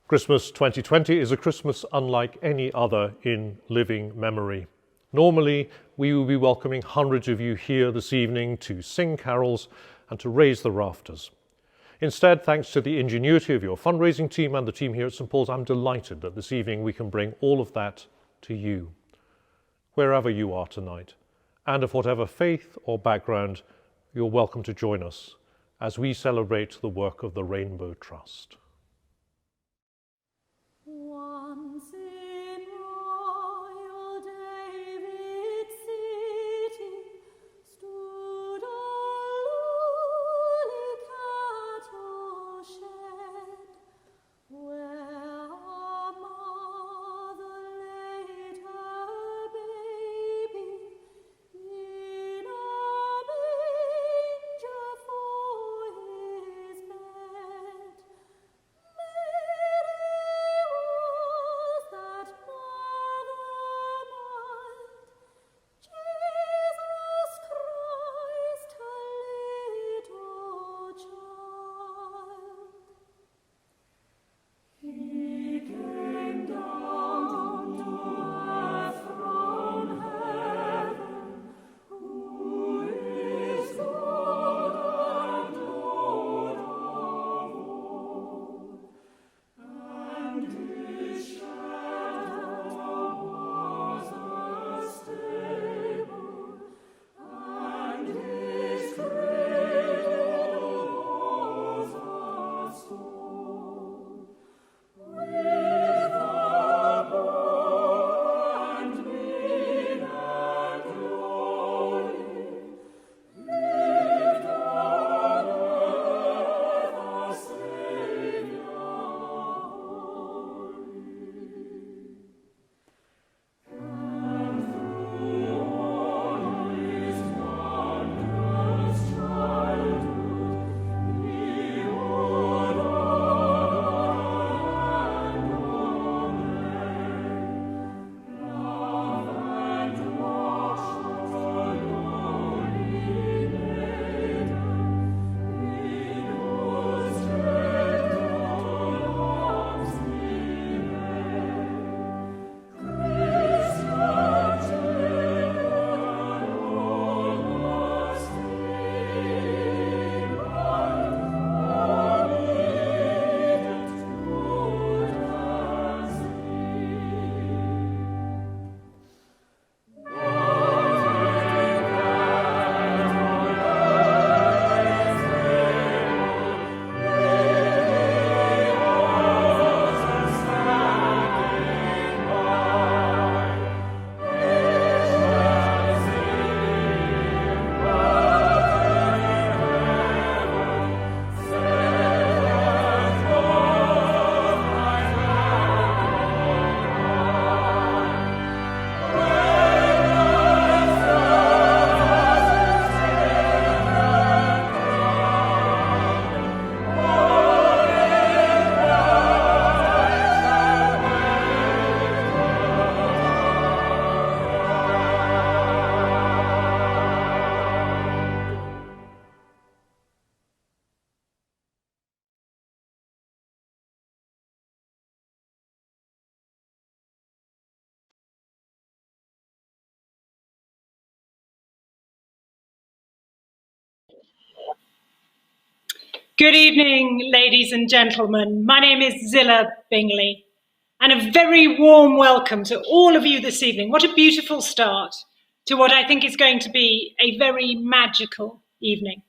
Christmas 2020 is a Christmas unlike any other in living memory. Normally, we will be welcoming hundreds of you here this evening to sing carols and to raise the rafters. Instead, thanks to the ingenuity of your fundraising team and the team here at St Paul's, I'm delighted that this evening we can bring all of that to you, wherever you are tonight, and of whatever faith or background, you're welcome to join us as we celebrate the work of the Rainbow Trust. Once in royal David city stood a lowly cattle shed, where a mother laid her baby in a manger for his bed. Good evening, ladies and gentlemen. My name is Zilla Bingley, and a very warm welcome to all of you this evening. What a beautiful start to what I think is going to be a very magical evening.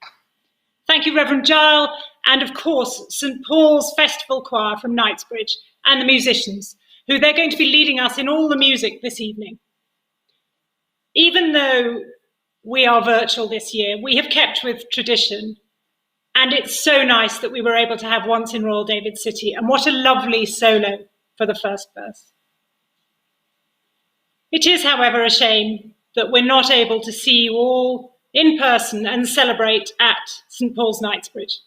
Thank you, Reverend Giles, and of course, St Paul's Festival Choir from Knightsbridge and the musicians, who they're going to be leading us in all the music this evening. Even though we are virtual this year, we have kept with tradition. And it's so nice that we were able to have Once in Royal David City, and what a lovely solo for the first verse. It is, however, a shame that we're not able to see you all in person and celebrate at St Paul's Knightsbridge.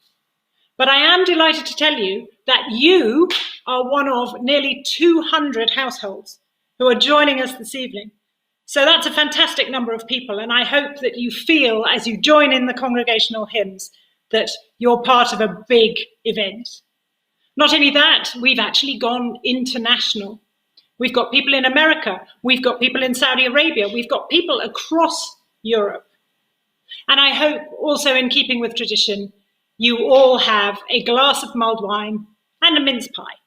But I am delighted to tell you that you are one of nearly 200 households who are joining us this evening. So that's a fantastic number of people, and I hope that you feel, as you join in the congregational hymns, that you're part of a big event. Not only that, we've actually gone international. We've got people in America, we've got people in Saudi Arabia, we've got people across Europe. And I hope also in keeping with tradition, you all have a glass of mulled wine and a mince pie.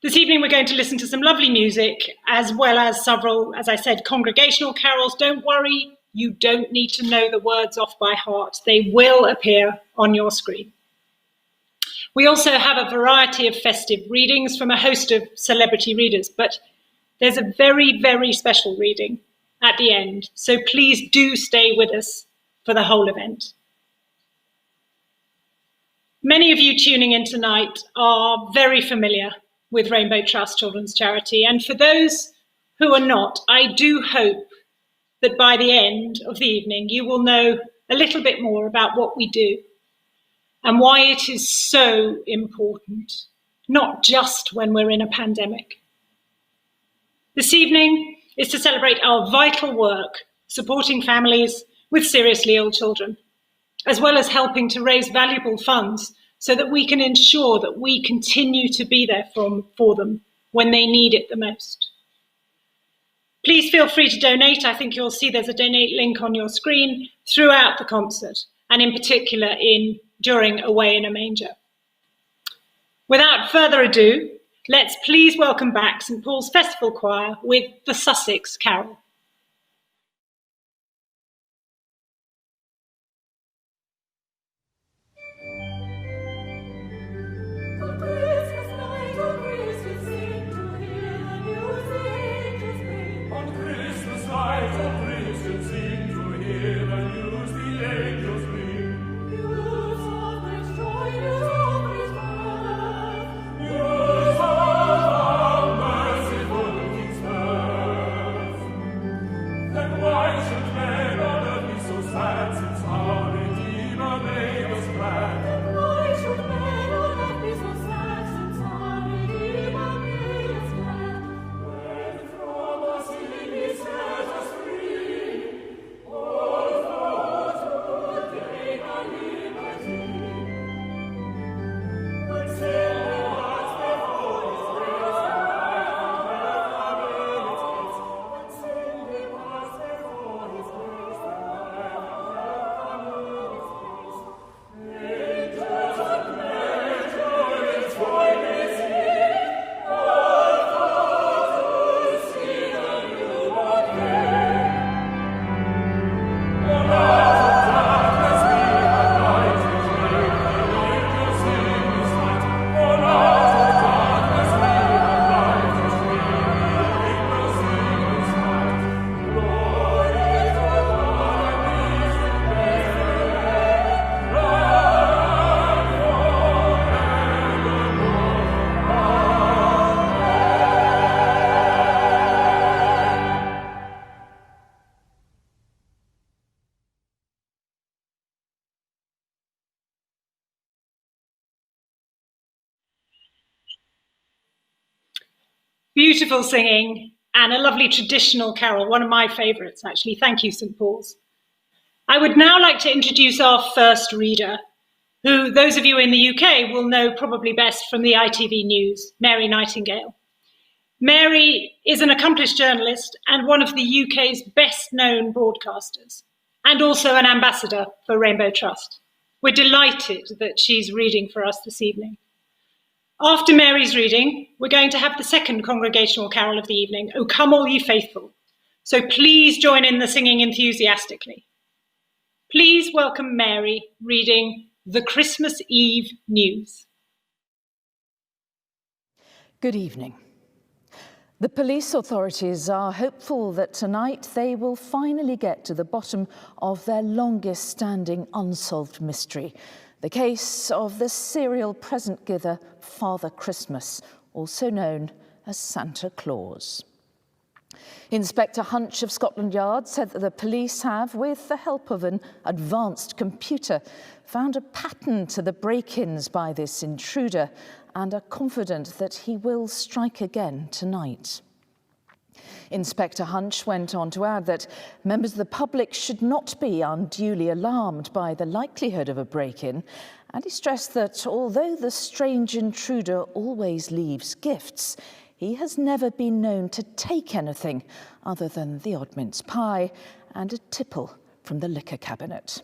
This evening we're going to listen to some lovely music, as well as several, as I said, congregational carols. Don't worry, you don't need to know the words off by heart. They will appear on your screen. We also have a variety of festive readings from a host of celebrity readers, but there's a very, very special reading at the end. So please do stay with us for the whole event. Many of you tuning in tonight are very familiar with Rainbow Trust Children's Charity. And for those who are not, I do hope that by the end of the evening, you will know a little bit more about what we do and why it is so important, not just when we're in a pandemic. This evening is to celebrate our vital work supporting families with seriously ill children, as well as helping to raise valuable funds so that we can ensure that we continue to be there for them when they need it the most. Please feel free to donate. I think you'll see there's a donate link on your screen throughout the concert, and in particular during Away in a Manger. Without further ado, let's please welcome back St Paul's Festival Choir with the Sussex Carol. Beautiful singing and a lovely traditional carol, one of my favourites actually. Thank you, St Paul's. I would now like to introduce our first reader, who those of you in the UK will know probably best from the ITV News, Mary Nightingale. Mary is an accomplished journalist and one of the UK's best known broadcasters, and also an ambassador for Rainbow Trust. We're delighted that she's reading for us this evening. After Mary's reading, we're going to have the second congregational carol of the evening, O Come All Ye Faithful. So please join in the singing enthusiastically. Please welcome Mary reading the Christmas Eve News. Good evening. The police authorities are hopeful that tonight they will finally get to the bottom of their longest standing unsolved mystery, the case of the serial present giver, Father Christmas, also known as Santa Claus. Inspector Hunch of Scotland Yard said that the police have, with the help of an advanced computer, found a pattern to the break-ins by this intruder and are confident that he will strike again tonight. Inspector Hunch went on to add that members of the public should not be unduly alarmed by the likelihood of a break-in, and he stressed that although the strange intruder always leaves gifts, he has never been known to take anything other than the odd mince pie and a tipple from the liquor cabinet.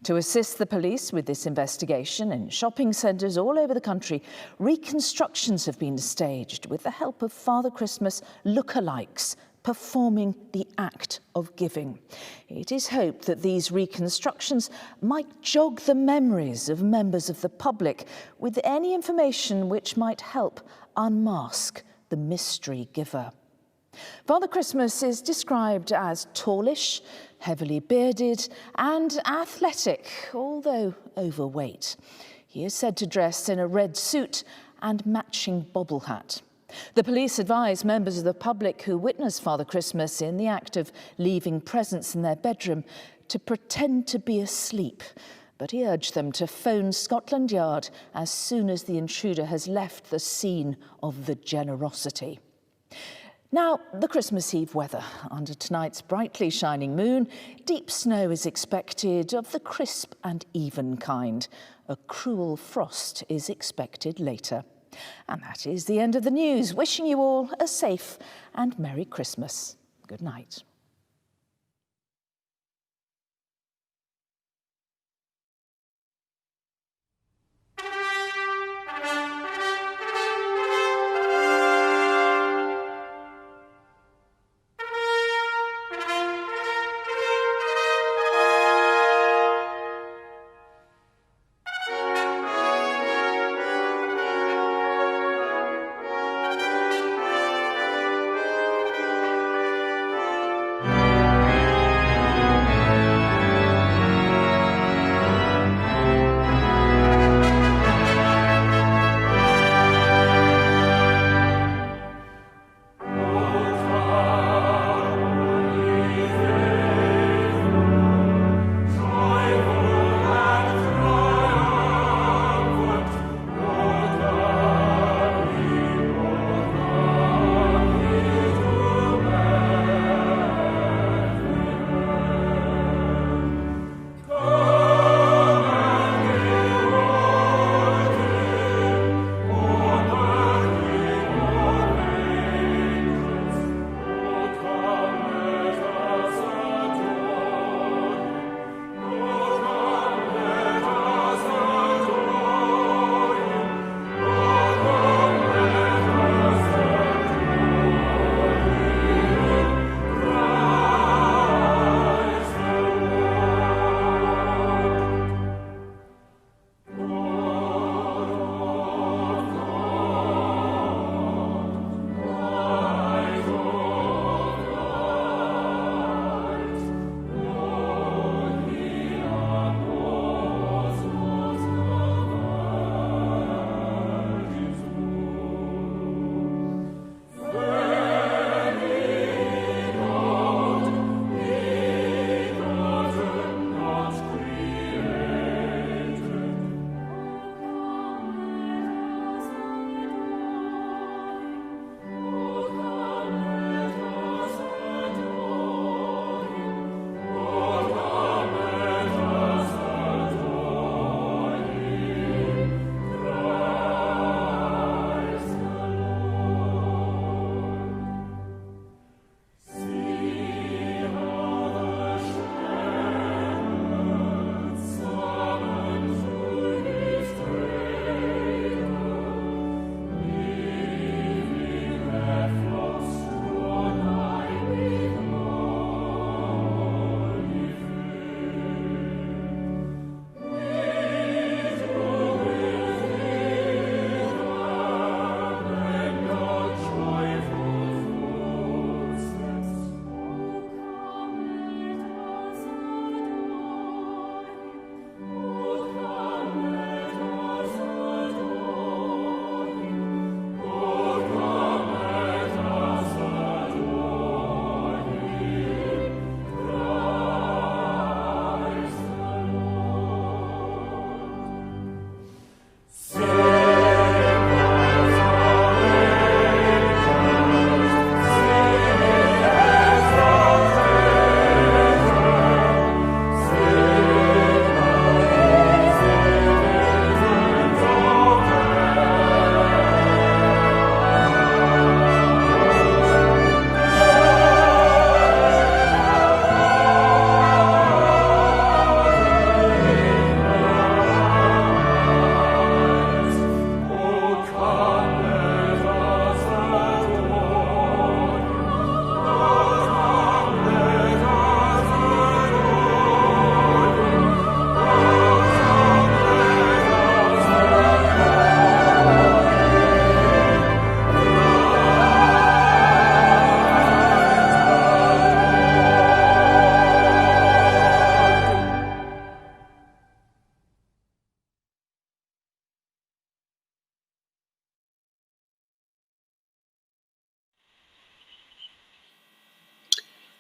To assist the police with this investigation in shopping centres all over the country, reconstructions have been staged with the help of Father Christmas lookalikes performing the act of giving. It is hoped that these reconstructions might jog the memories of members of the public with any information which might help unmask the mystery giver. Father Christmas is described as tallish, heavily bearded and athletic, although overweight. He is said to dress in a red suit and matching bobble hat. The police advise members of the public who witness Father Christmas in the act of leaving presents in their bedroom to pretend to be asleep, but he urged them to phone Scotland Yard as soon as the intruder has left the scene of the generosity. Now, the Christmas Eve weather. Under tonight's brightly shining moon, deep snow is expected of the crisp and even kind. A cruel frost is expected later. And that is the end of the news. Wishing you all a safe and Merry Christmas. Good night.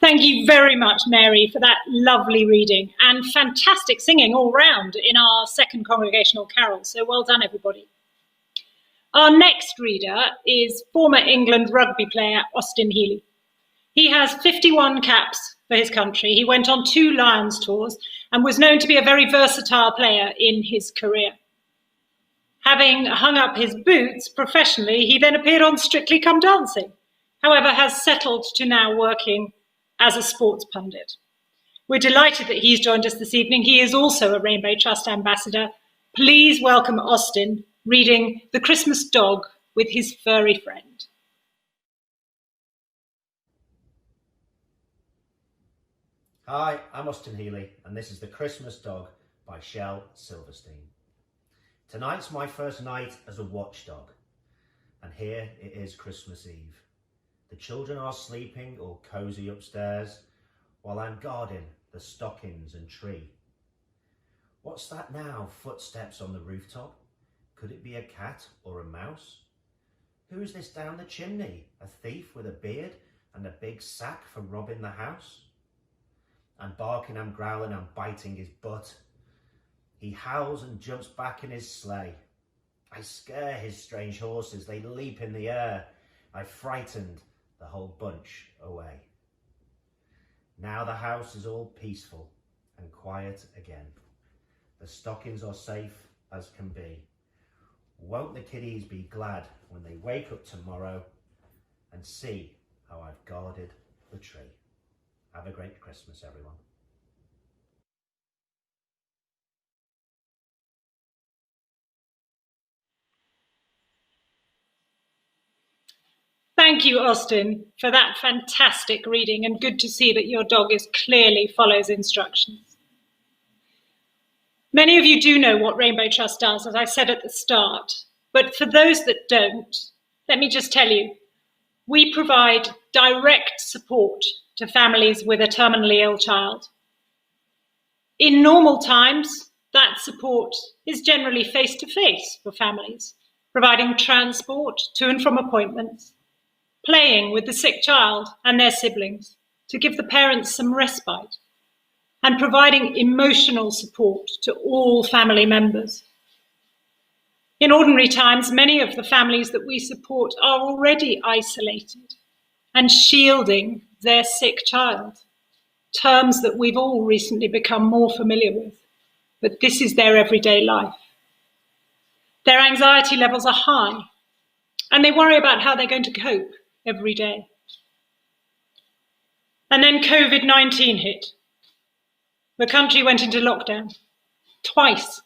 Thank you very much, Mary, for that lovely reading and fantastic singing all round in our second congregational carol. So well done, everybody. Our next reader is former England rugby player Austin Healey. He has 51 caps for his country. He went on 2 Lions tours and was known to be a very versatile player in his career. Having hung up his boots professionally, he then appeared on Strictly Come Dancing, however has settled to now working as a sports pundit. We're delighted that he's joined us this evening. He is also a Rainbow Trust ambassador. Please welcome Austin reading The Christmas Dog with his furry friend. Hi, I'm Austin Healey, and this is The Christmas Dog by Shel Silverstein. Tonight's my first night as a watchdog, and here it is Christmas Eve. The children are sleeping all cosy upstairs, while I'm guarding the stockings and tree. What's that now? Footsteps on the rooftop? Could it be a cat or a mouse? Who is this down the chimney? A thief with a beard and a big sack for robbing the house? I'm barking, I'm growling, I'm biting his butt. He howls and jumps back in his sleigh. I scare his strange horses, they leap in the air. I've frightened the whole bunch away. Now the house is all peaceful and quiet again. The stockings are safe as can be. Won't the kiddies be glad when they wake up tomorrow and see how I've guarded the tree? Have a great Christmas, everyone. Thank you, Austin, for that fantastic reading, and good to see that your dog clearly follows instructions. Many of you do know what Rainbow Trust does, as I said at the start, but for those that don't, let me just tell you, we provide direct support to families with a terminally ill child. In normal times, that support is generally face-to-face for families, providing transport to and from appointments, playing with the sick child and their siblings to give the parents some respite, and providing emotional support to all family members. In ordinary times, many of the families that we support are already isolated and shielding their sick child, terms that we've all recently become more familiar with, but this is their everyday life. Their anxiety levels are high, and they worry about how they're going to cope every day. And then COVID-19 hit. The country went into lockdown twice.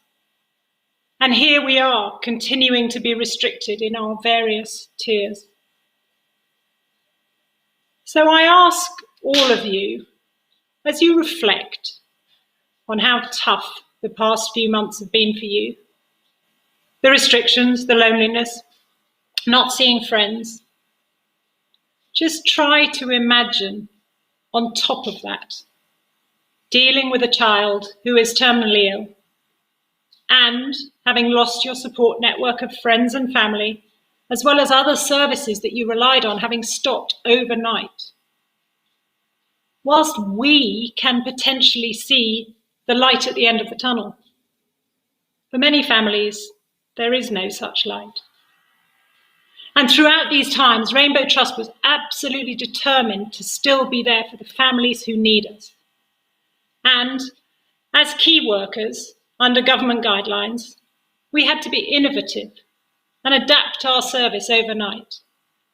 And here we are, continuing to be restricted in our various tiers. So I ask all of you, as you reflect on how tough the past few months have been for you, the restrictions, the loneliness, not seeing friends, just try to imagine on top of that, dealing with a child who is terminally ill and having lost your support network of friends and family, as well as other services that you relied on having stopped overnight. Whilst we can potentially see the light at the end of the tunnel, for many families, there is no such light. And throughout these times, Rainbow Trust was absolutely determined to still be there for the families who need us. And as key workers under government guidelines, we had to be innovative and adapt our service overnight,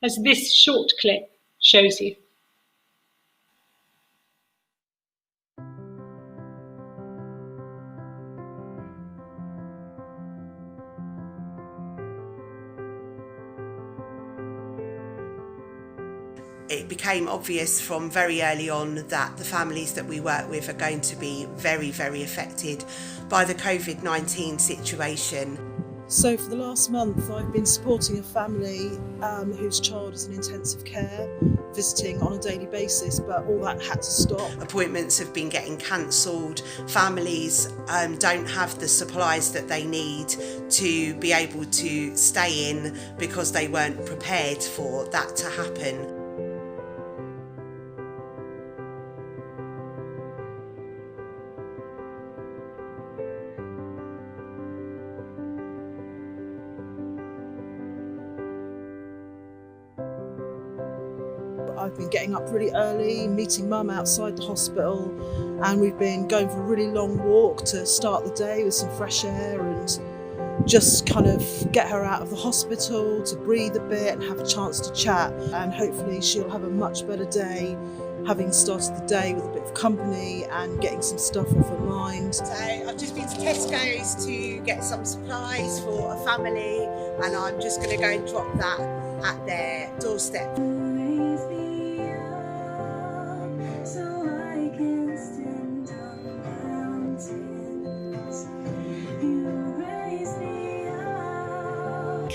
as this short clip shows you. It became obvious from very early on that the families that we work with are going to be very, very affected by the COVID-19 situation. So for the last month I've been supporting a family whose child is in intensive care, visiting on a daily basis, but all that had to stop. Appointments have been getting cancelled. Families don't have the supplies that they need to be able to stay in because they weren't prepared for that to happen. I've been getting up really early, meeting Mum outside the hospital, and we've been going for a really long walk to start the day with some fresh air and just kind of get her out of the hospital to breathe a bit and have a chance to chat, and hopefully she'll have a much better day having started the day with a bit of company and getting some stuff off her mind. So I've just been to Tesco's to get some supplies for a family, and I'm just going to go and drop that at their doorstep.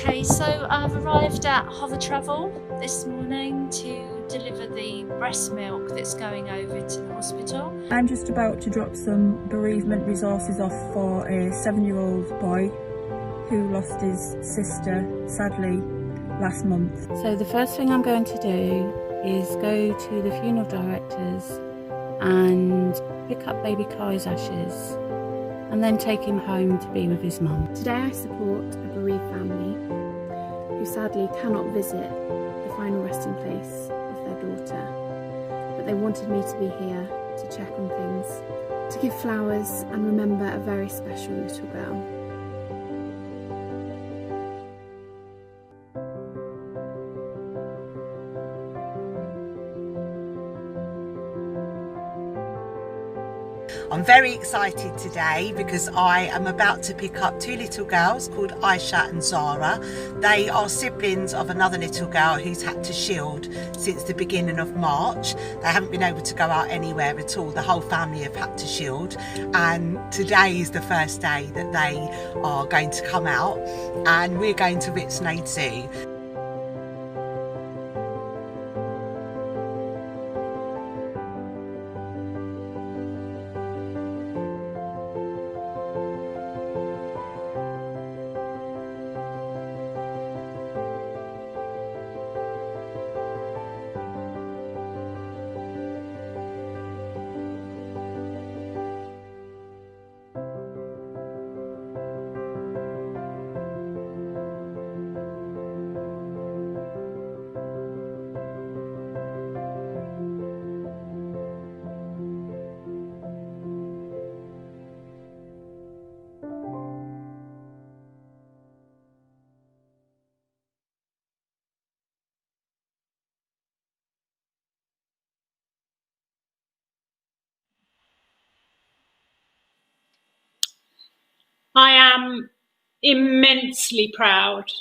Okay, so I've arrived at Hovertravel this morning to deliver the breast milk that's going over to the hospital. I'm just about to drop some bereavement resources off for a 7-year-old boy who lost his sister, sadly, last month. So the first thing I'm going to do is go to the funeral directors and pick up baby Kai's ashes and then take him home to be with his mum. Today I support a bereaved family who sadly cannot visit the final resting place of their daughter, but they wanted me to be here to check on things, to give flowers and remember a very special little girl. I'm very excited today because I am about to pick up 2 little girls called Aisha and Zara. They are siblings of another little girl who's had to shield since the beginning of March. They haven't been able to go out anywhere at all. The whole family have had to shield, and today is the first day that they are going to come out, and we're going to Whipsnade Zoo. I am immensely proud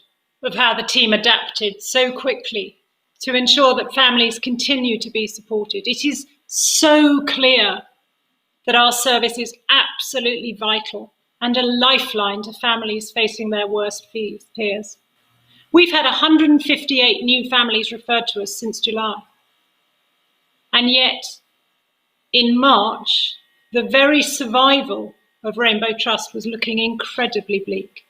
of how the team adapted so quickly to ensure that families continue to be supported. It is so clear that our service is absolutely vital and a lifeline to families facing their worst fears. We've had 158 new families referred to us since July. And yet, in March, the very survival of Rainbow Trust was looking incredibly bleak.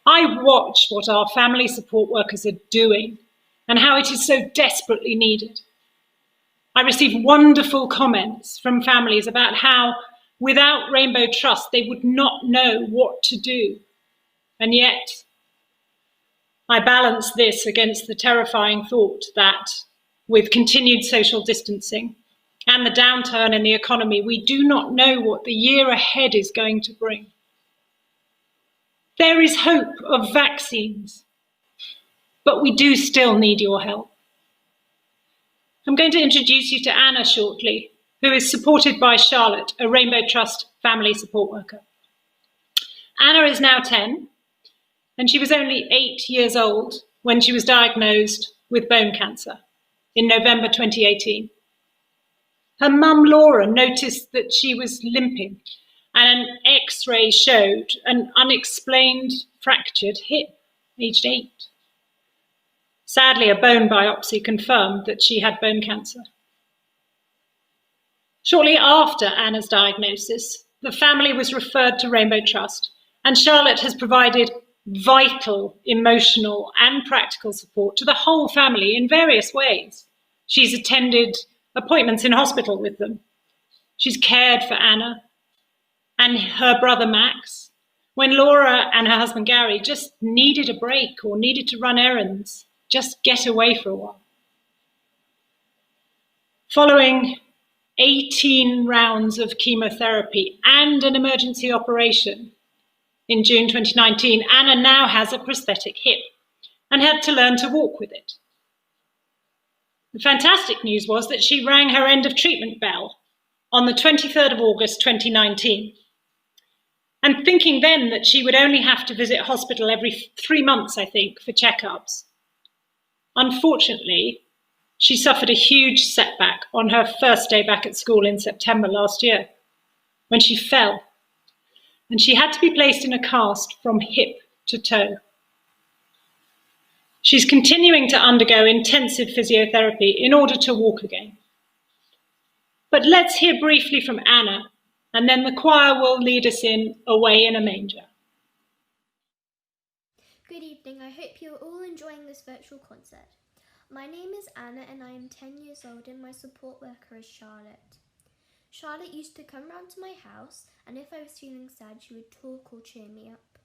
I watch what our family support workers are doing and how it is so desperately needed. I receive wonderful comments from families about how, without Rainbow Trust, they would not know what to do. And yet, I balance this against the terrifying thought that, with continued social distancing and the downturn in the economy, we do not know what the year ahead is going to bring. There is hope of vaccines, but we do still need your help. I'm going to introduce you to Anna shortly, who is supported by Charlotte, a Rainbow Trust family support worker. Anna is now 10, and she was only 8 years old when she was diagnosed with bone cancer in November 2018. Her mum, Laura, noticed that she was limping, and an X-ray showed an unexplained fractured hip, aged 8. Sadly, a bone biopsy confirmed that she had bone cancer. Shortly after Anna's diagnosis, the family was referred to Rainbow Trust, and Charlotte has provided vital emotional and practical support to the whole family in various ways. She's attended appointments in hospital with them. She's cared for Anna and her brother Max when Laura and her husband Gary just needed a break or needed to run errands, just get away for a while. Following 18 rounds of chemotherapy and an emergency operation in June 2019, Anna now has a prosthetic hip and had to learn to walk with it. The fantastic news was that she rang her end of treatment bell on the 23rd of August 2019. And thinking then that she would only have to visit hospital every 3 months, I think, for checkups. Unfortunately, she suffered a huge setback on her first day back at school in September last year, when she fell, and she had to be placed in a cast from hip to toe. She's continuing to undergo intensive physiotherapy in order to walk again. But let's hear briefly from Anna, and then the choir will lead us in Away in a Manger. Good evening, I hope you're all enjoying this virtual concert. My name is Anna and I am 10 years old and my support worker is Charlotte. Charlotte used to come round to my house and if I was feeling sad she would talk or cheer me up.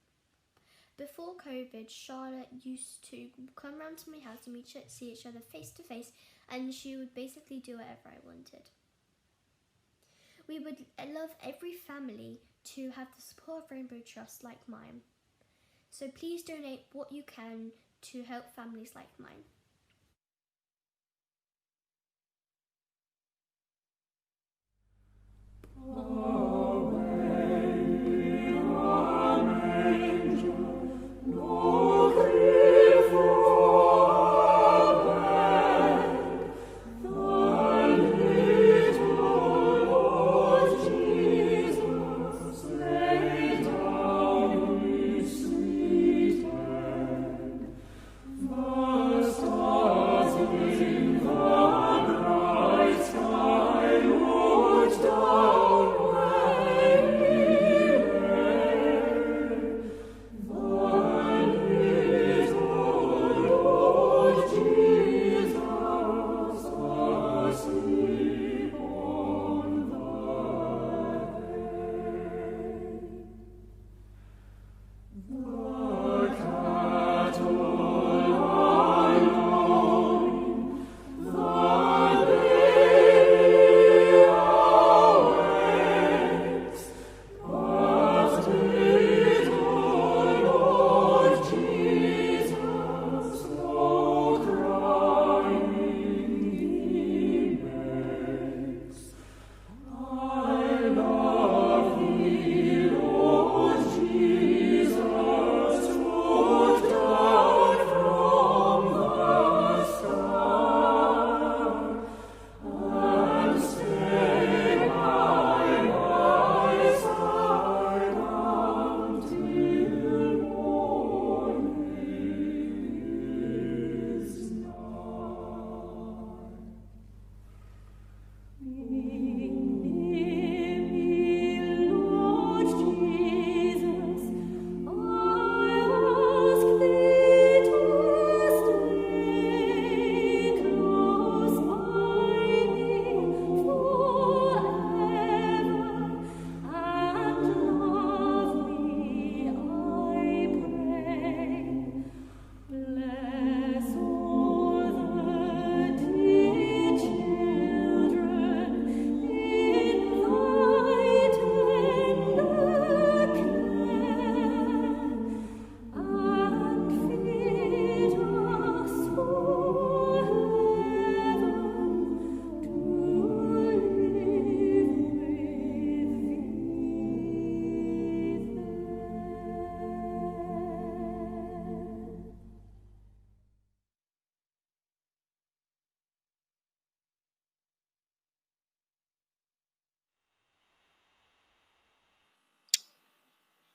Before COVID, Charlotte used to come round to my house and we'd see each other face to face and she would basically do whatever I wanted. We would love every family to have the support of Rainbow Trust like mine. So please donate what you can to help families like mine.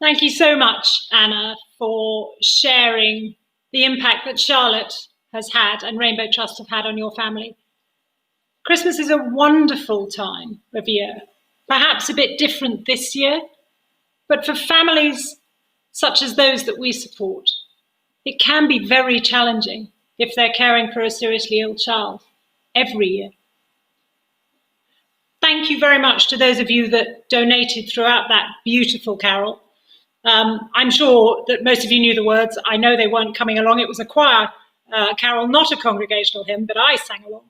Thank you so much, Anna, for sharing the impact that Charlotte has had and Rainbow Trust have had on your family. Christmas is a wonderful time of year, perhaps a bit different this year, but for families such as those that we support, it can be very challenging if they're caring for a seriously ill child every year. Thank you very much to those of you that donated throughout that beautiful carol. I'm sure that most of you knew the words. I know they weren't coming along. It was a choir carol, not a congregational hymn, but I sang along.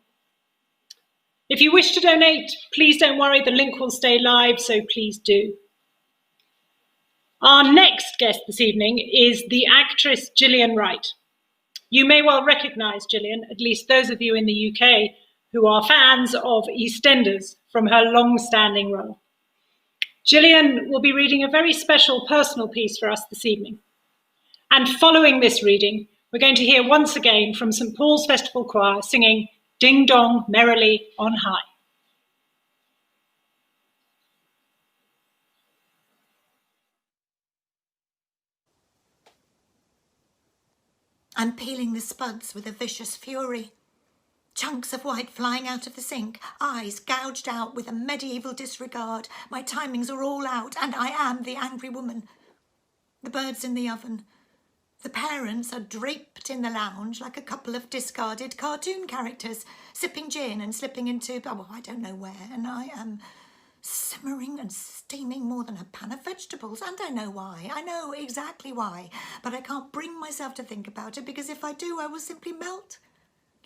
If you wish to donate, please don't worry, the link will stay live, so please do. Our next guest this evening is the actress Gillian Wright. You may well recognise Gillian, at least those of you in the UK who are fans of EastEnders, from her long-standing role. Gillian will be reading a very special personal piece for us this evening. And following this reading, we're going to hear once again from St Paul's Festival Choir singing Ding Dong Merrily on High. I'm peeling the spuds with a vicious fury. Chunks of white flying out of the sink, eyes gouged out with a medieval disregard. My timings are all out, and I am the angry woman. The bird's in the oven. The parents are draped in the lounge like a couple of discarded cartoon characters, sipping gin and slipping into, oh, I don't know where, and I am simmering and steaming more than a pan of vegetables, and I know why. I know exactly why, but I can't bring myself to think about it, because if I do, I will simply melt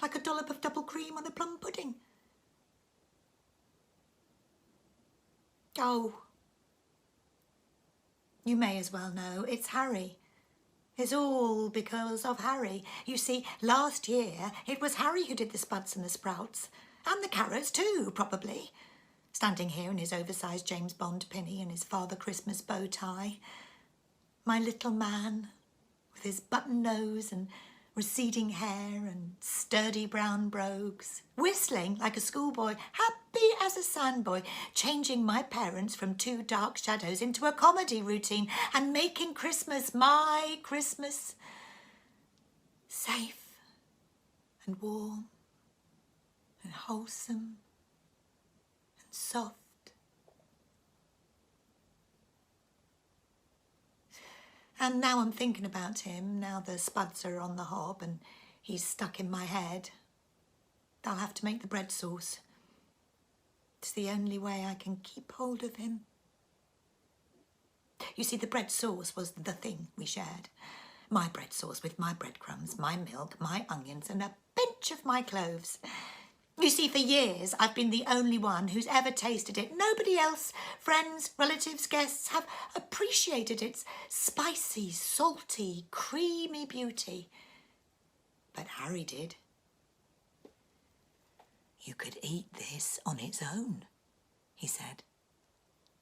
like a dollop of double cream on the plum pudding. Oh, you may as well know, it's Harry. It's all because of Harry. You see, last year it was Harry who did the spuds and the sprouts, and the carrots too, probably. Standing here in his oversized James Bond pinny and his Father Christmas bow tie. My little man, with his button nose and receding hair and sturdy brown brogues, whistling like a schoolboy, happy as a sandboy, changing my parents from two dark shadows into a comedy routine and making Christmas my Christmas. Safe and warm and wholesome and soft. And now I'm thinking about him, now the spuds are on the hob and he's stuck in my head. I'll have to make the bread sauce. It's the only way I can keep hold of him. You see, the bread sauce was the thing we shared. My bread sauce with my breadcrumbs, my milk, my onions and a pinch of my cloves. You see, for years, I've been the only one who's ever tasted it. Nobody else, friends, relatives, guests, have appreciated its spicy, salty, creamy beauty. But Harry did. You could eat this on its own, he said,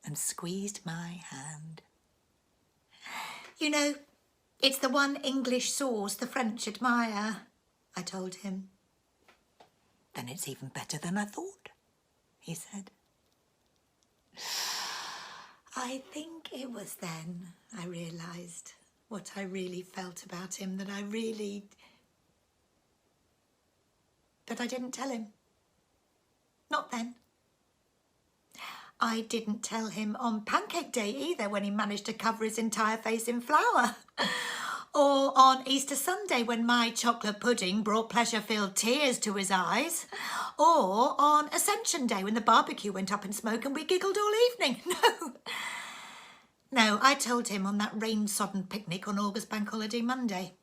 and squeezed my hand. You know, it's the one English sauce the French admire, I told him. Then it's even better than I thought, he said. I think it was then I realised what I really felt about him, that I didn't tell him. Not then. I didn't tell him on Pancake Day either, when he managed to cover his entire face in flour. Or on Easter Sunday when my chocolate pudding brought pleasure-filled tears to his eyes. Or on Ascension Day when the barbecue went up in smoke and we giggled all evening. No, I told him on that rain-sodden picnic on August Bank Holiday Monday.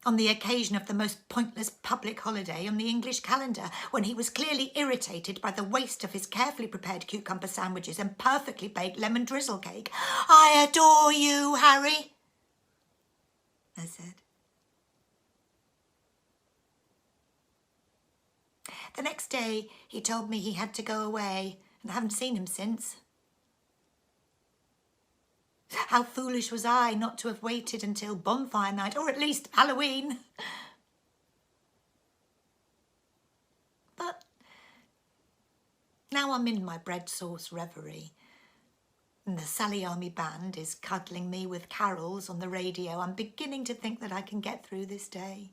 On the occasion of the most pointless public holiday on the English calendar, when he was clearly irritated by the waste of his carefully prepared cucumber sandwiches and perfectly baked lemon drizzle cake. I adore you, Harry, I said. The next day, he told me he had to go away, and I haven't seen him since. How foolish was I not to have waited until bonfire night, or at least Halloween. But now I'm in my bread sauce reverie, and the Sally Army Band is cuddling me with carols on the radio. I'm beginning to think that I can get through this day.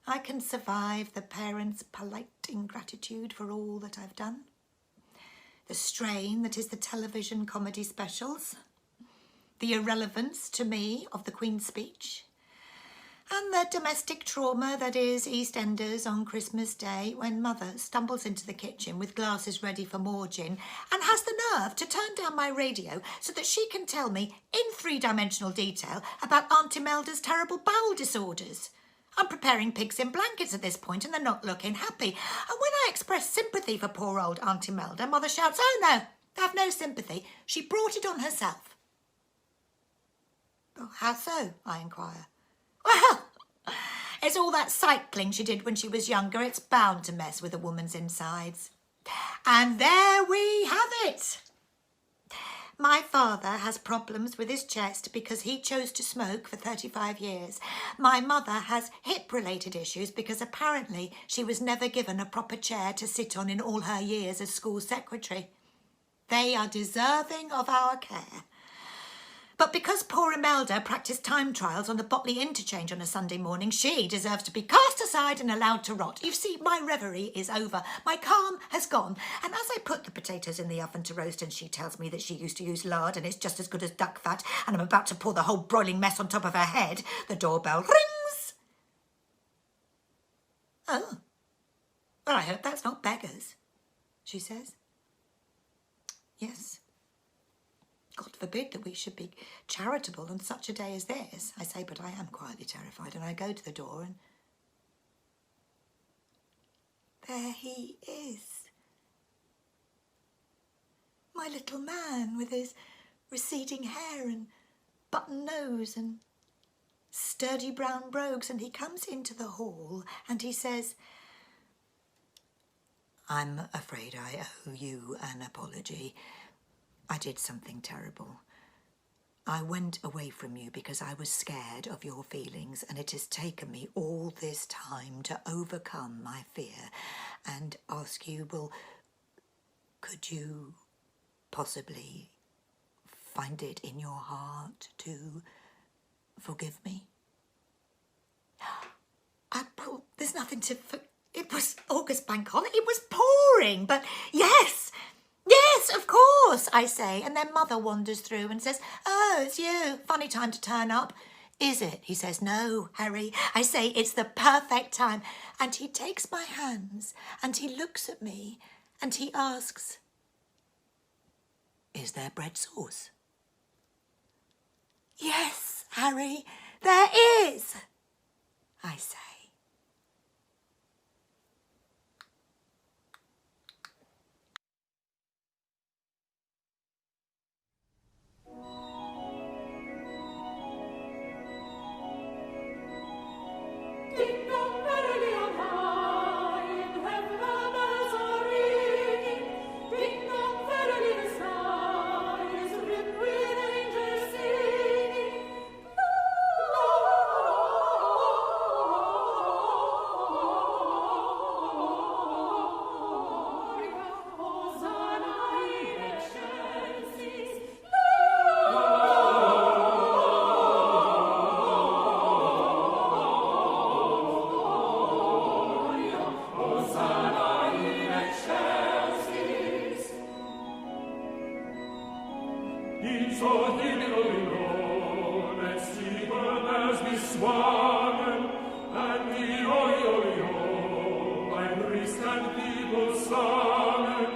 I can survive the parents' polite ingratitude for all that I've done, the strain that is the television comedy specials, the irrelevance to me of the Queen's speech, and the domestic trauma that is EastEnders on Christmas Day, when Mother stumbles into the kitchen with glasses ready for more gin and has the nerve to turn down my radio so that she can tell me in three-dimensional detail about Aunt Imelda's terrible bowel disorders. I'm preparing pigs in blankets at this point and they're not looking happy. And when I express sympathy for poor old Auntie Melda, Mother shouts, "Oh no, have no sympathy. She brought it on herself." "Oh, how so?" I inquire. "Well, it's all that cycling she did when she was younger. It's bound to mess with a woman's insides." And there we have it. My father has problems with his chest because he chose to smoke for 35 years. My mother has hip-related issues because apparently she was never given a proper chair to sit on in all her years as school secretary. They are deserving of our care. But because poor Imelda practised time trials on the Botley interchange on a Sunday morning, she deserves to be cast aside and allowed to rot. You see, my reverie is over. My calm has gone. And as I put the potatoes in the oven to roast and she tells me that she used to use lard and it's just as good as duck fat and I'm about to pour the whole broiling mess on top of her head, the doorbell rings. "Oh, well, I hope that's not beggars," she says. "Yes. God forbid that we should be charitable on such a day as this," I say, but I am quietly terrified, and I go to the door and there he is. My little man with his receding hair and button nose and sturdy brown brogues, and he comes into the hall and he says, "I'm afraid I owe you an apology. I did something terrible. I went away from you because I was scared of your feelings, and it has taken me all this time to overcome my fear and ask you, well, could you possibly find it in your heart to forgive me?" There's nothing to... It was August bank holiday. It was pouring, but yes, of course, I say. And then Mother wanders through and says, "Oh, it's you. Funny time to turn up." "Is it?" He says. "No, Harry." I say, "It's the perfect time." And he takes my hands and he looks at me and he asks, "Is there bread sauce?" "Yes, Harry, there is," I say. Ding dong, merrily on high, in heaven the bells are ringing. Ding dong, merrily the sky is rimmed with angels singing. Gloria, Hosanna in excelsis. So Himmel et Stiegen as we swangen, and the oi, ein Priest and people sangen,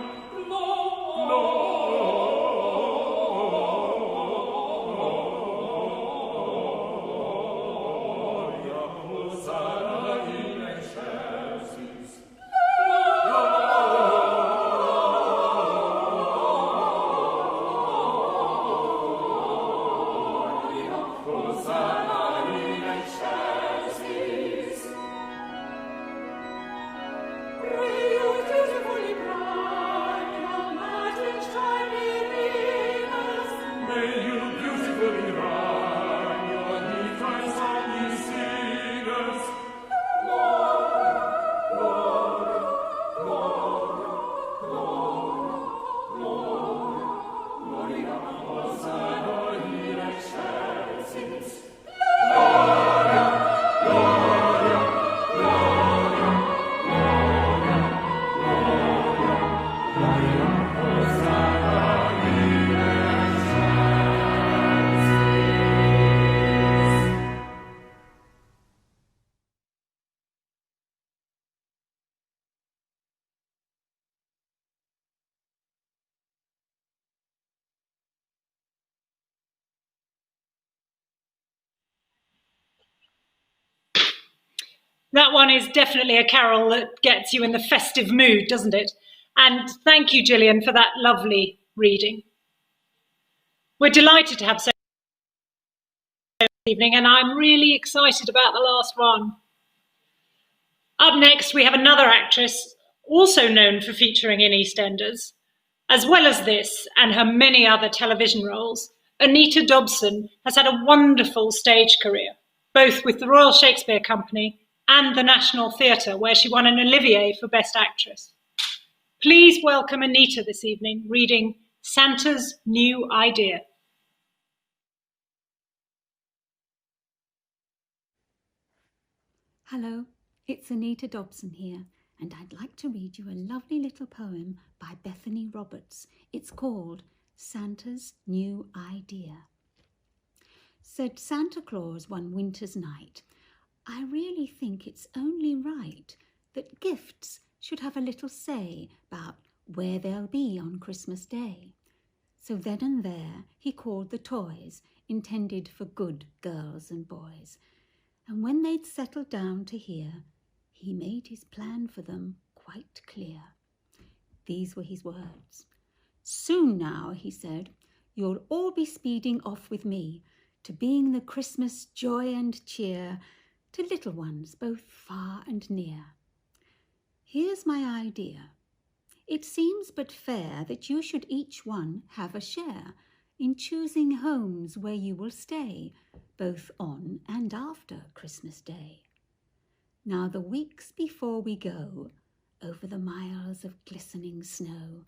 That one is definitely a carol that gets you in the festive mood, doesn't it? And thank you, Gillian, for that lovely reading. We're delighted to have so this evening, and I'm really excited about the last one. Up next, we have another actress, also known for featuring in EastEnders. As well as this and her many other television roles, Anita Dobson has had a wonderful stage career, both with the Royal Shakespeare Company and the National Theatre, where she won an Olivier for Best Actress. Please welcome Anita this evening, reading Santa's New Idea. Hello, it's Anita Dobson here, and I'd like to read you a lovely little poem by Bethany Roberts. It's called Santa's New Idea. Said Santa Claus one winter's night, I really think it's only right that gifts should have a little say about where they'll be on Christmas Day. So then and there he called the toys intended for good girls and boys. And when they'd settled down to hear, he made his plan for them quite clear. These were his words. Soon now, he said, you'll all be speeding off with me to being the Christmas joy and cheer to little ones both far and near. Here's my idea. It seems but fair that you should each one have a share in choosing homes where you will stay, both on and after Christmas Day. Now the weeks before we go over the miles of glistening snow,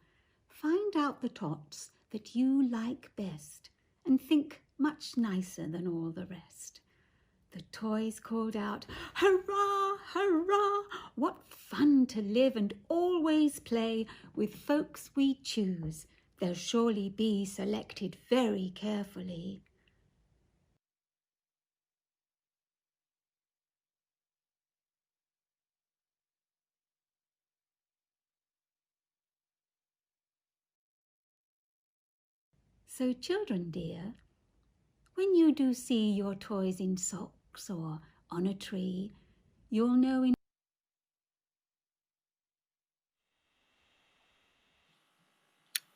find out the tots that you like best and think much nicer than all the rest. The toys called out, hurrah, hurrah, what fun to live and always play with folks we choose. They'll surely be selected very carefully. So children dear, when you do see your toys in socks or on a tree, you'll know in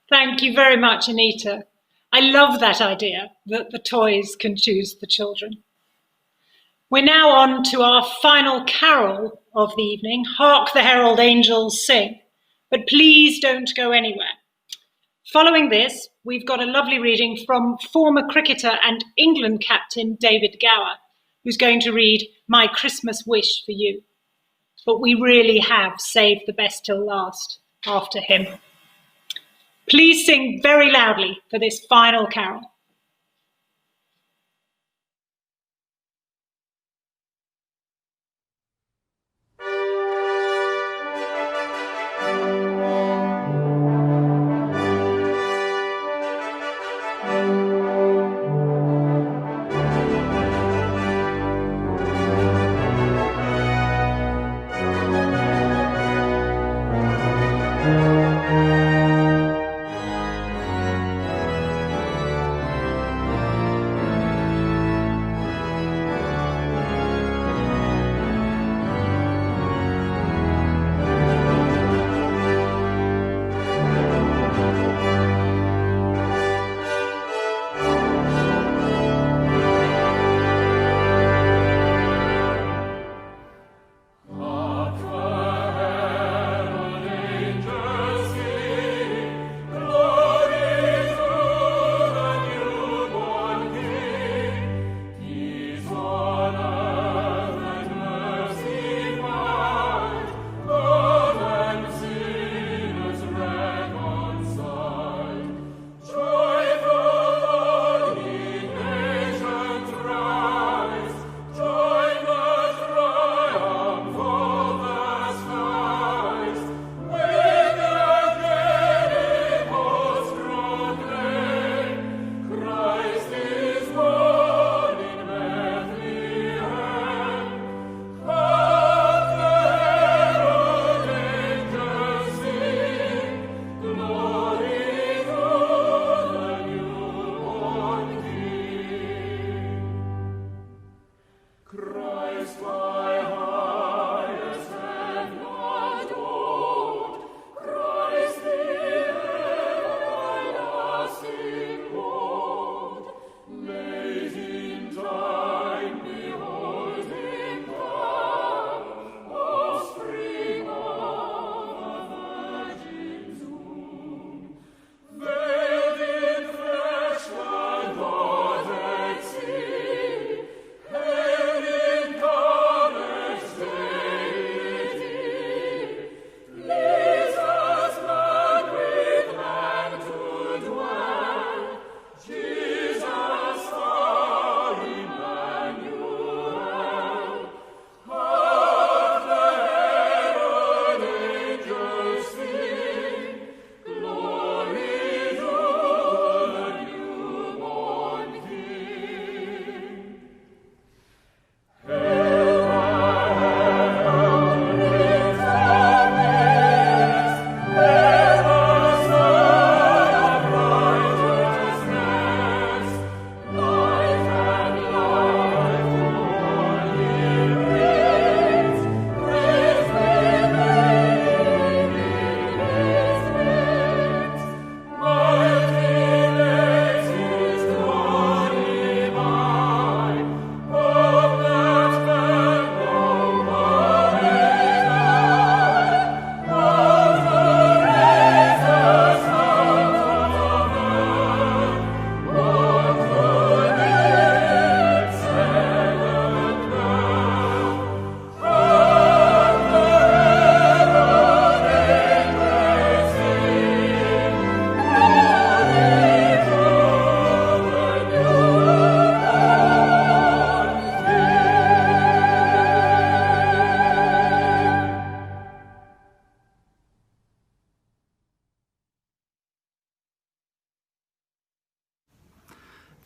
Thank you very much, Anita. I love that idea that the toys can choose the children. We're now on to our final carol of the evening, Hark the Herald Angels Sing, but please don't go anywhere. Following this, we've got a lovely reading from former cricketer and England captain David Gower, who's going to read My Christmas Wish for You. But we really have saved the best till last after him. Please sing very loudly for this final carol.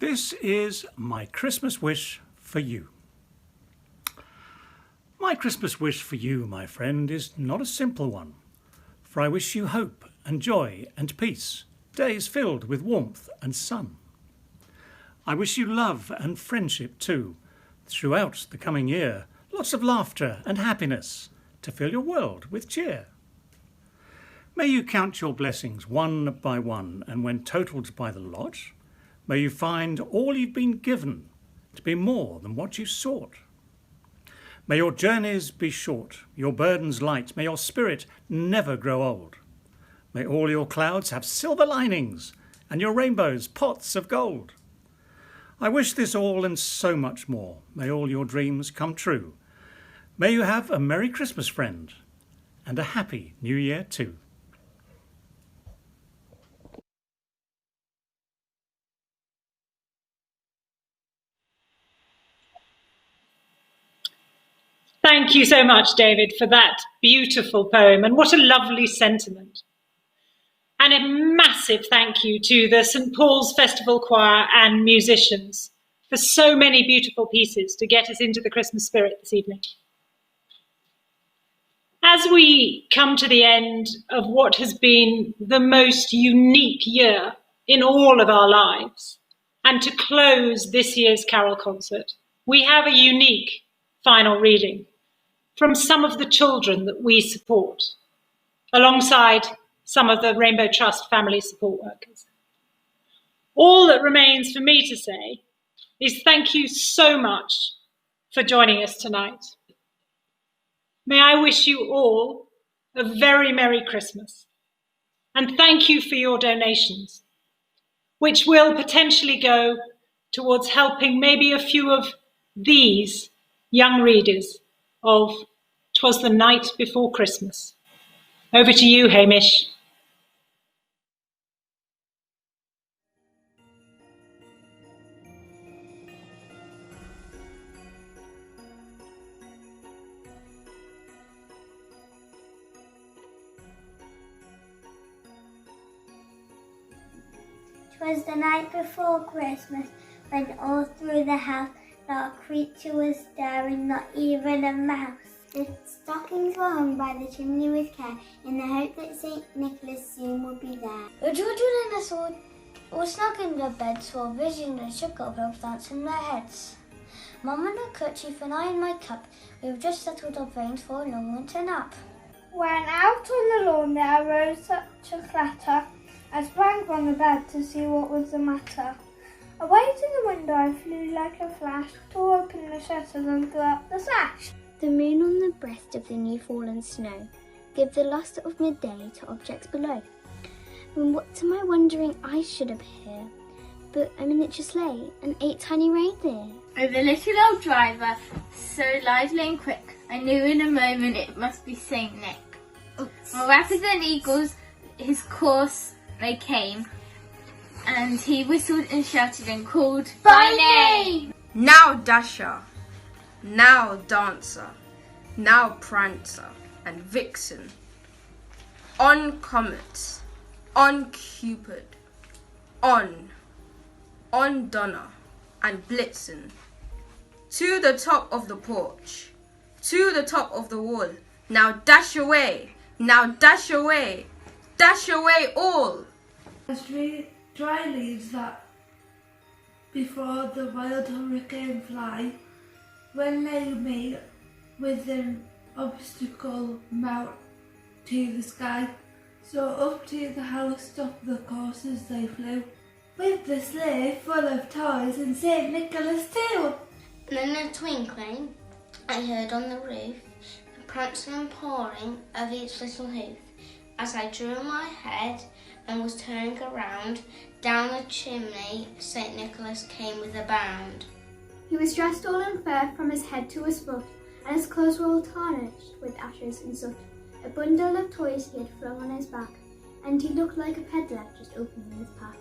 This is my Christmas wish for you. My Christmas wish for you, my friend, is not a simple one, for I wish you hope and joy and peace, days filled with warmth and sun. I wish you love and friendship too, throughout the coming year, lots of laughter and happiness to fill your world with cheer. May you count your blessings one by one, and when totalled by the lot, may you find all you've been given to be more than what you sought. May your journeys be short, your burdens light, may your spirit never grow old. May all your clouds have silver linings, and your rainbows pots of gold. I wish this all and so much more. May all your dreams come true. May you have a Merry Christmas, friend, and a Happy New Year too. Thank you so much, David, for that beautiful poem, and what a lovely sentiment. And a massive thank you to the St. Paul's Festival Choir and musicians for so many beautiful pieces to get us into the Christmas spirit this evening. As we come to the end of what has been the most unique year in all of our lives, and to close this year's carol concert, we have a unique final reading from some of the children that we support, alongside some of the Rainbow Trust family support workers. All that remains for me to say is thank you so much for joining us tonight. May I wish you all a very Merry Christmas, and thank you for your donations, which will potentially go towards helping maybe a few of these young readers of 'Twas the Night Before Christmas. Over to you, Hamish. "'Twas the night before Christmas, when all through the house not a creature was stirring, not even a mouse. The stockings were hung by the chimney with care, in the hope that St. Nicholas soon would be there. The children in us all snug in their beds, saw visions and sugar bells dancing their heads. Mum in her kerchief and I in my cup, we've just settled our brains for a long winter nap. When out on the lawn there arose such a clatter, I sprang from the bed to see what was the matter. Away to the window I flew like a flash, tore open the shutters and threw up the sash. The moon on the breast of the new fallen snow gave the lustre of midday to objects below. And what to my wondering eyes should appear but a miniature sleigh and 8 tiny reindeer? Oh, the little old driver, so lively and quick, I knew in a moment it must be St. Nick. Oops. More rapid than eagles, his course they came, and he whistled and shouted and called by name. Now Dasher, now Dancer, now Prancer and Vixen, on Comet, on Cupid, on Donna and Blitzen, to the top of the porch, to the top of the wall, now dash away, dash away all. As dry leaves that before the wild hurricane fly, when they meet with an obstacle mount to the sky, so up to the house top the coursers they flew, with the sleigh full of toys and St. Nicholas too. And in a twinkling I heard on the roof the prancing and pawing of each little hoof. As I drew my head and was turning around, down the chimney St. Nicholas came with a bound. He was dressed all in fur from his head to his foot, and his clothes were all tarnished with ashes and soot. A bundle of toys he had flung on his back, and he looked like a peddler just opening his pack.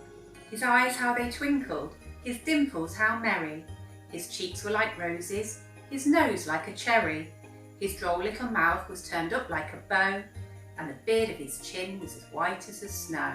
His eyes how they twinkled, his dimples how merry. His cheeks were like roses, his nose like a cherry. His droll little mouth was turned up like a bow, and the beard of his chin was as white as the snow.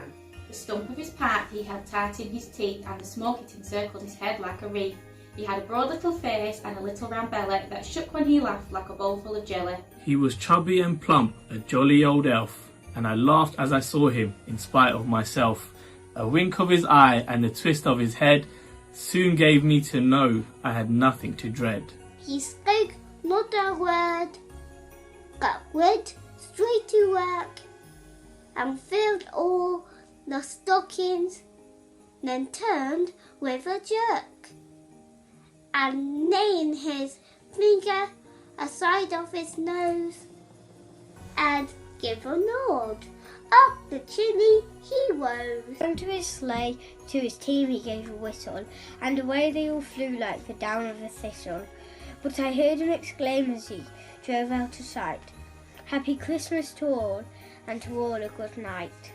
The The stump of his pipe he held tight in his teeth, and the smoke it encircled his head like a wreath. He had a broad little face and a little round belly that shook when he laughed like a bowl full of jelly. He was chubby and plump, a jolly old elf, and I laughed as I saw him, in spite of myself. A wink of his eye and a twist of his head soon gave me to know I had nothing to dread. He spoke not a word, but went straight to work and filled all the stockings, then turned with a jerk and laying his finger aside of his nose and give a nod. Up the chimney he rose. Onto his sleigh, to his team he gave a whistle, and away they all flew like the down of a thistle. But I heard him exclaim as he drove out of sight, Happy Christmas to all, and to all a good night.